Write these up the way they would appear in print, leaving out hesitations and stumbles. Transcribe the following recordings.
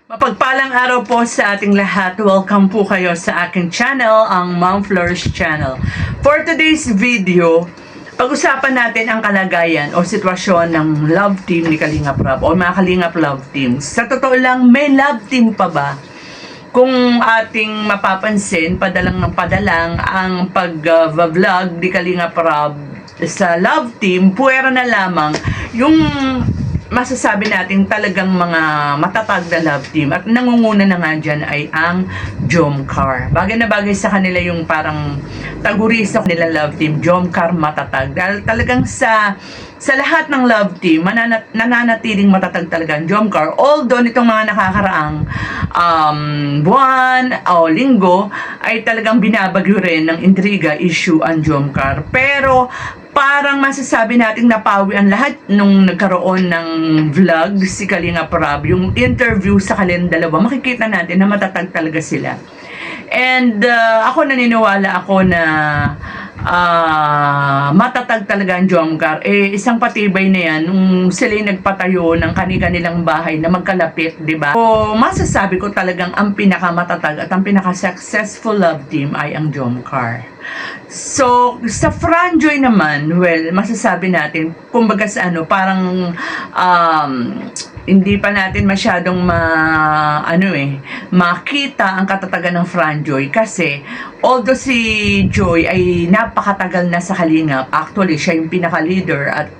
Mapagpalang araw po sa ating lahat. Welcome po kayo sa aking channel, ang Mom Flourish Channel. For today's video, pag-usapan natin ang kalagayan o sitwasyon ng love team ni Kalingap Rab o mga Kalingap love team. Sa totoo lang, may love team pa ba? Kung ating mapapansin, padalang ng padalang ang pag-vlog ni Kalingap Rab sa love team, puwera na lamang yung masasabi natin talagang mga matatag na love team, at nangunguna na nga dyan ay ang Jomcar. Bagay na bagay sa kanila yung parang taguri sa kanilang love team, Jomcar matatag. Dahil talagang sa lahat ng love team, nananatiling matatag talaga ang Jomcar. Although nitong mga nakakaraang buwan o linggo ay talagang binabagyo rin ng intriga issue ang Jomcar. Pero parang masasabi nating napawi ang lahat nung nagkaroon ng vlog si Kalingap Rab, yung interview sa kanilang dalawa, makikita natin na matatag talaga sila. And ako naniniwala ako na matatag talaga ang Jomcar. Isang patibay na yan nung sila nagpatayo ng kanilang bahay na magkalapit, di ba? So, masasabi ko talagang ang pinakamatatag at ang pinaka-successful love team ay ang Jomcar. So, sa Franjoy naman, well, masasabi natin, kumbaga sa parang hindi pa natin masyadong makita ang katatagan ng Franjoy kasi although si Joy ay napakatagal na sa Kalingap, actually siya yung pinaka-leader at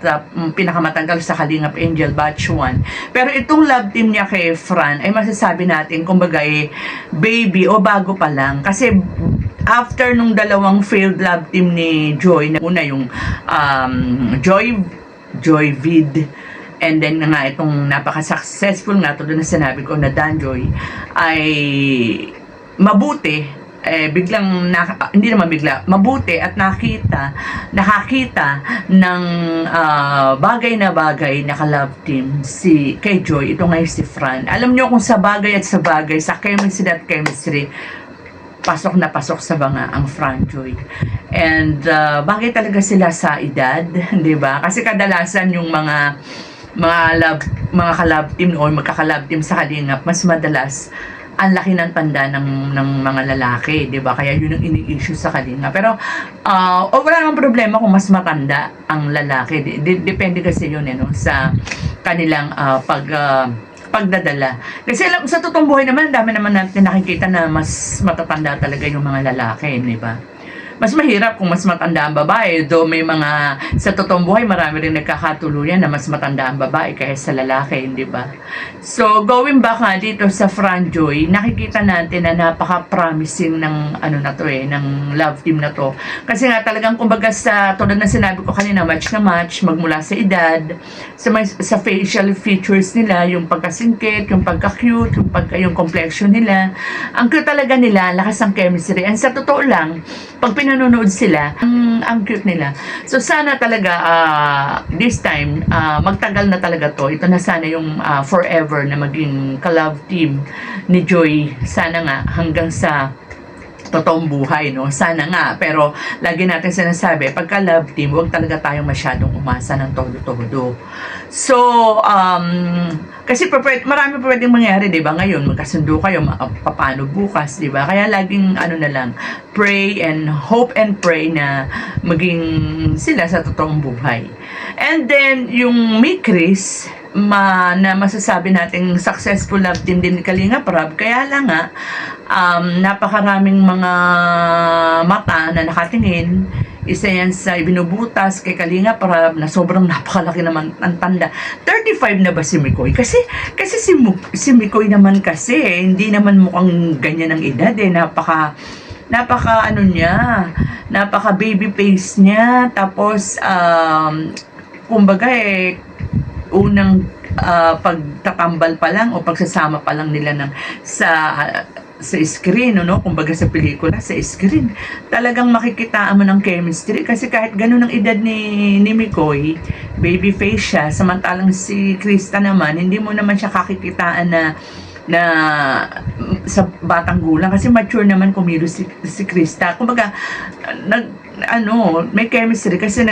pinakamatagal sa Kalingap Angel Batch 1. Pero itong love team niya kay Fran ay masasabi natin kumbaga baby o bago pa lang kasi after nung dalawang failed love team ni Joy, na una yung Joy Vid, and then nga itong napaka-successful nga tulad na sinabi ko na Danjoy, ay mabuti, hindi naman bigla, mabuti at nakakita ng bagay na ka-love team kay Joy, ito nga si Fran. Alam nyo kung sa bagay sa chemistry, pasok na pasok sa banga ang Franjoy. And bagay talaga sila sa edad, 'di ba? Kasi kadalasan yung mga ka-love team o magkaka-love team sa Kalingap, mas madalas ang laki ng tanda ng mga lalaki, 'di ba? Kaya yun ang ini-issue sa Kalingap. Pero wala namang problema kung mas matanda ang lalaki. Depende kasi yun sa kanilang pagdadala. Kasi sa totoong buhay naman, dami naman natin nakikita na mas matatanda talaga yung mga lalaki, di ba? Mas mahirap kung mas matanda ang babae, though may mga, sa totoong buhay, marami rin nagkakatuluyan na mas matanda ang babae kaysa sa lalaki, di ba? So, going back nga dito sa Franjoy, nakikita natin na napaka-promising ng ng love team na to. Kasi nga talagang kumbaga tulad na sinabi ko kanina, match na match, magmula sa edad, sa facial features nila, yung pagkasingkit, yung pagka-cute, yung complexion nila. Ang cute talaga nila, lakas ang chemistry. And sa totoo lang, pag nanonood sila, ang cute nila. So sana talaga this time magtagal na talaga to. Ito na sana yung forever na maging ka-love team ni Joy. Sana nga hanggang sa totoong buhay, no? Sana nga. Pero lagi natin sinasabi, pagka love team, huwag talaga tayong masyadong umasa ng todo-todo. So, kasi marami pa pwedeng mangyari, di ba? Ngayon, magkasundo kayo, paano bukas, di ba? Kaya laging, na lang, pray and hope and pray na maging sila sa totoong buhay. And then, yung Mikris, na masasabi nating successful love team din ni Kalingap Rab, kaya lang nga, napakaraming mga mata na nakatingin. Isa yan sa ibinubutas kay Kalingap Rab na sobrang napakalaki naman ang tanda. 35 na ba si Mikoy? Kasi si Mikoy naman kasi, hindi naman mukhang ganyan ang edad napaka baby face niya. Tapos, kumbaga unang pagtatambal pa lang o pagsasama pa lang nila sa screen, kumbaga sa pelikula, sa screen, talagang makikitaan mo ng chemistry. Kasi kahit ganun ang edad ni Mikoy, baby face siya, samantalang si Krista naman, hindi mo naman siya kakikitaan na sa batang gulang, kasi mature naman kumilos si Krista. Kumbaga may chemistry kasi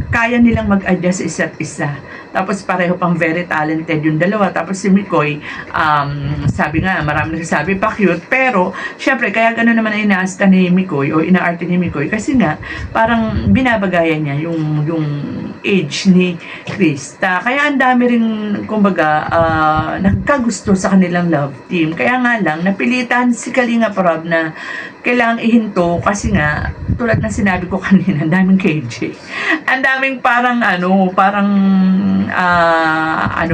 kaya nilang mag-adjust sa isa't isa. Tapos pareho pang very talented yung dalawa. Tapos si Mikoy, sabi nga, marami nagsasabi pa cute. Pero, syempre, kaya gano'n naman ay inaasta ni Mikoy o inaarte ni Mikoy. Kasi nga, parang binabagayan niya yung age ni Krista. Kaya ang dami rin, kumbaga, nagkagusto sa kanilang love team. Kaya nga lang, napilitan si Kalinga Prab na kailangang ihinto kasi nga, tulad na sinabi ko kanina, ang daming KJ. Ang daming parang ano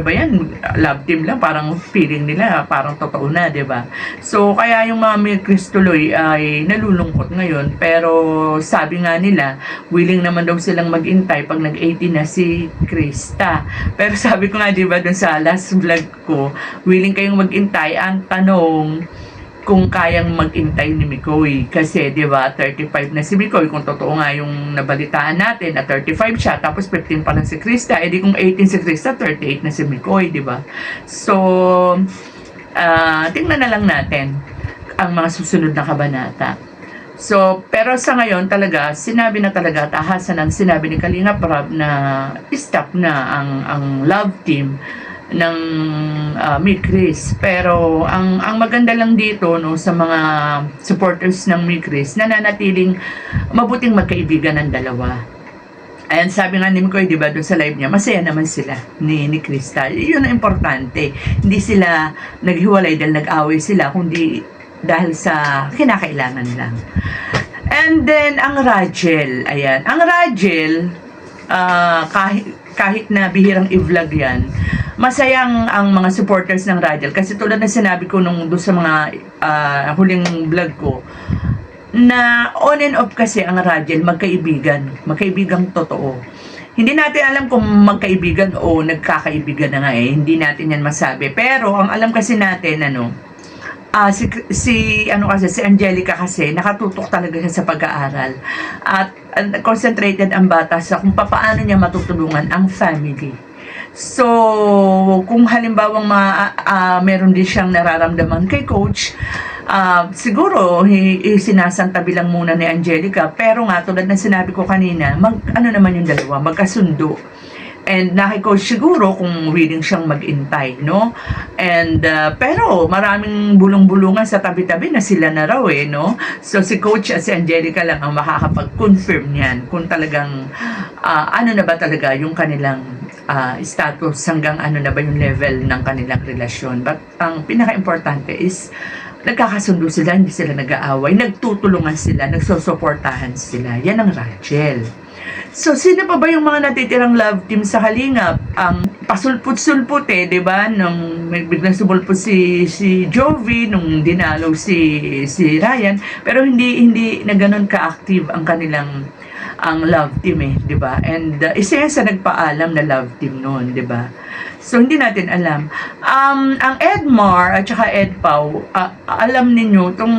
ba yan, love team lang, parang feeling nila, parang totoo na, diba? So, kaya yung mga Milkris tuloy ay nalulungkot ngayon, pero sabi nga nila, willing naman daw silang mag-intay pag nag-18 na si Krista. Pero sabi ko nga, diba, dun sa last vlog ko, willing kayong mag-intay, ang tanong, kung kayang mag-intay ni Mikoy. Kasi, di ba, 35 na si Mikoy. Kung totoo nga yung nabalitaan natin, na 35 siya, tapos 15 pa lang si Krista. Eh, di kung 18 si Krista, 38 na si Mikoy, di ba? So, tingnan na lang natin ang mga susunod na kabanata. So, pero sa ngayon talaga, sinabi na talaga, tahasan ang sinabi ni Kalinga Prab na stop na ang love team ng Milkris. Pero ang maganda lang dito, no, sa mga supporters ng Milkris, nananatiling mabuting magkaibigan ng dalawa. Ayan, sabi nga ni Mikoy, di ba, doon sa live niya, masaya naman sila ni Krista. Yun ang importante. Hindi sila naghiwalay dahil nag-away sila, kundi dahil sa kinakailangan lang. And then, ang Rachel. Ayan. Ang Rachel, kahit na bihirang i-vlog yan, masayang ang mga supporters ng Rachel. Kasi tulad na sinabi ko nung doon sa mga huling vlog ko, na on and off kasi ang Rachel magkaibigang totoo. Hindi natin alam kung magkaibigan o nagkakaibigan na nga eh. Hindi natin yan masabi. Pero ang alam kasi natin, si Angelica kasi nakatutok talaga siya sa pag-aaral at concentrated ang bata sa kung paano niya matutulungan ang family. So, kung halimbawang meron din siyang nararamdaman kay coach, siguro sinasantabi lang muna ni Angelica, pero nga tulad na sinabi ko kanina, naman yung dalawa, magkasundo. And naki-coach siguro kung willing siyang mag-intay, no? And, pero maraming bulong-bulungan sa tabi-tabi na sila na raw eh, no? So, si coach at si Angelica lang ang makakapag-confirm niyan kung talagang, ano na ba talaga yung kanilang status, hanggang ano na ba yung level ng kanilang relasyon. But, ang pinaka-importante is, nagkakasundo sila, hindi sila nag-aaway, nagtutulungan sila, nagsusuportahan sila. Yan ang Rachel. So, sino pa ba yung mga natitirang love team sa Kalingap? Ang pasulput-sulput di ba? Nung biglang sumulpot si Jovi, nung dinalaw si Ryan, pero hindi na ganun ka-active ang kanilang love team di ba? And isa yan sa nagpaalam na love team noon, di ba? So, hindi natin alam. Ang Edmar at saka Edpau, alam ninyo, tong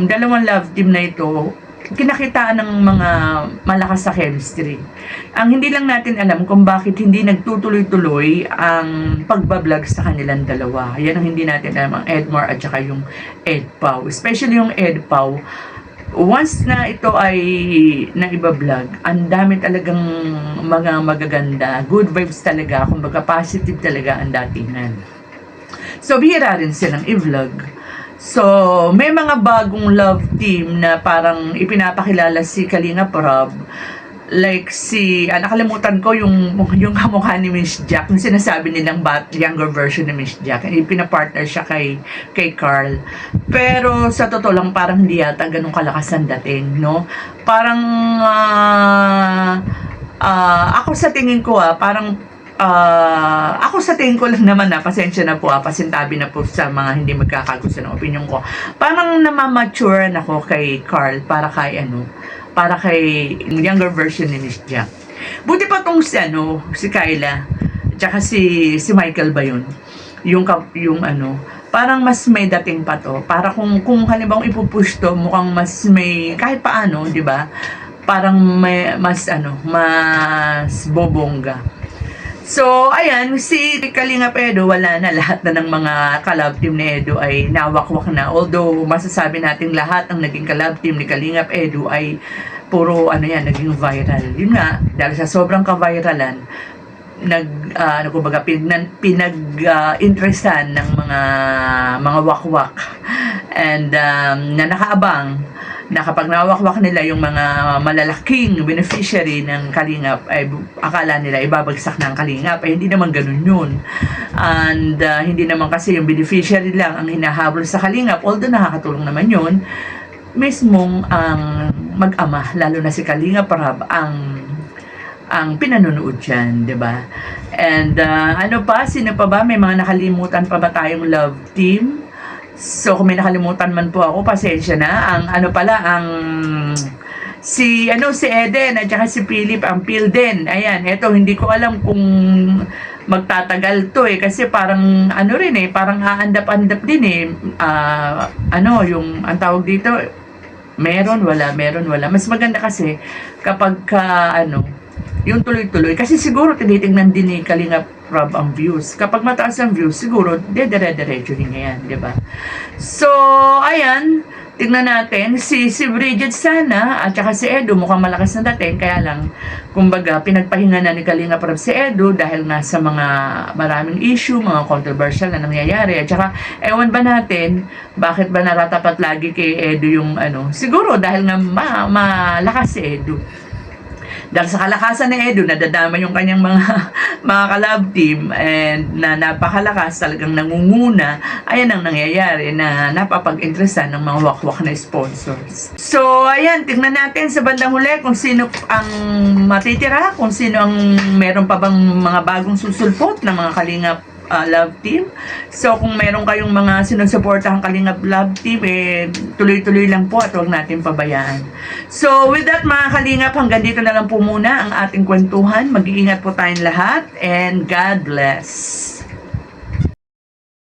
dalawang love team na ito, kinakitaan ng mga malakas sa chemistry. Ang hindi lang natin alam kung bakit hindi nagtutuloy-tuloy ang pagbablog sa kanilang dalawa. Yan ang hindi natin alam, ang Edmar at saka yung Edpau. Especially yung Edpau, once na ito ay naibablog, ang dami talagang mga magaganda, good vibes talaga, kumbaga positive talaga ang datingan. So, bihira rin silang i-vlog. So, may mga bagong love team na parang ipinapakilala si Kalinga Prab. Like nakalimutan ko yung kamukha ni Miss Jack, yung sinasabi nilang younger version ni Miss Jack. Ipinapartner siya kay Carl. Pero sa totoo lang, parang hindi yata ganun kalakas ang dating, no? Parang, ako sa tingin ko ako sa tingin ko lang naman pasensya na po, pasintabi na po sa mga hindi magkakagusto ng opinion ko. Parang namamature na ako kay Carl para kay younger version ni Miss Jack. Buti pa tong si Kyla, tsaka si Michael ba yun? Yung parang mas may dating pa to. Para kung halimbawa ipupush to, mukhang mas may, kahit paano, di ba? Parang may, mas bobongga. So, ayan, si Kalinga Edo, wala na, lahat na ng mga kalab team ni Edo ay nawakwak na. Although, masasabi natin lahat ng naging kalab team ni Kalinga Edo ay puro, naging viral. Yun nga, dahil sa sobrang ka-viralan, kumbaga interesan ng mga wakwak and na nakaabang na kapag nawakwak nila yung mga malalaking beneficiary ng Kalingap ay akala nila ibabagsak ng Kalingap, ay hindi naman ganun yun. And hindi naman kasi yung beneficiary lang ang hinahabol sa Kalingap, although nakakatulong naman yun. Mismong ang mag-ama, lalo na si Kalingap Rab, ang pinanonood dyan, di ba? And ano pa, sino pa ba? May mga nakalimutan pa ba tayong love team? So, kung may nakalimutan man po ako, pasensya na. Si Eden at saka si Philip, ang Pilden. Ayan, eto, hindi ko alam kung magtatagal to kasi parang parang aandap-andap din yung ang tawag dito, meron wala. Mas maganda kasi kapag yung tuloy-tuloy, kasi siguro tinitingnan din ni Kalingap Rob ang views. Kapag mataas ang views, siguro dire-diretso din yan, di ba? So, ayan, tingnan natin si Bridget sana at saka si Edu mukhang malakas na dating, kaya lang kumbaga pinagpahinga na ni Kalingap Rob si Edu dahil nga sa mga maraming issue, mga controversial na nangyayari, at saka ewan ba natin bakit ba naratapat lagi kay Edu yung siguro dahil nga malakas si Edu. Dahil sa kalakasan ni Edu, nadadama yung kanyang mga kalab team and na napakalakas, talagang nangunguna. Ayan ang nangyayari na napapag-interesan ng mga wakwak na sponsors. So, ayan, tingnan natin sa bandang huli kung sino ang matitira, kung sino ang meron pa bang mga bagong susulpot ng mga Kalingap love team. So, kung meron kayong mga sinusuportahang Kalingap love team, tuloy-tuloy lang po at huwag natin pabayaan. So, with that mga Kalingap, hanggang dito na lang po muna ang ating kwentuhan. Mag-iingat po tayong lahat and God bless.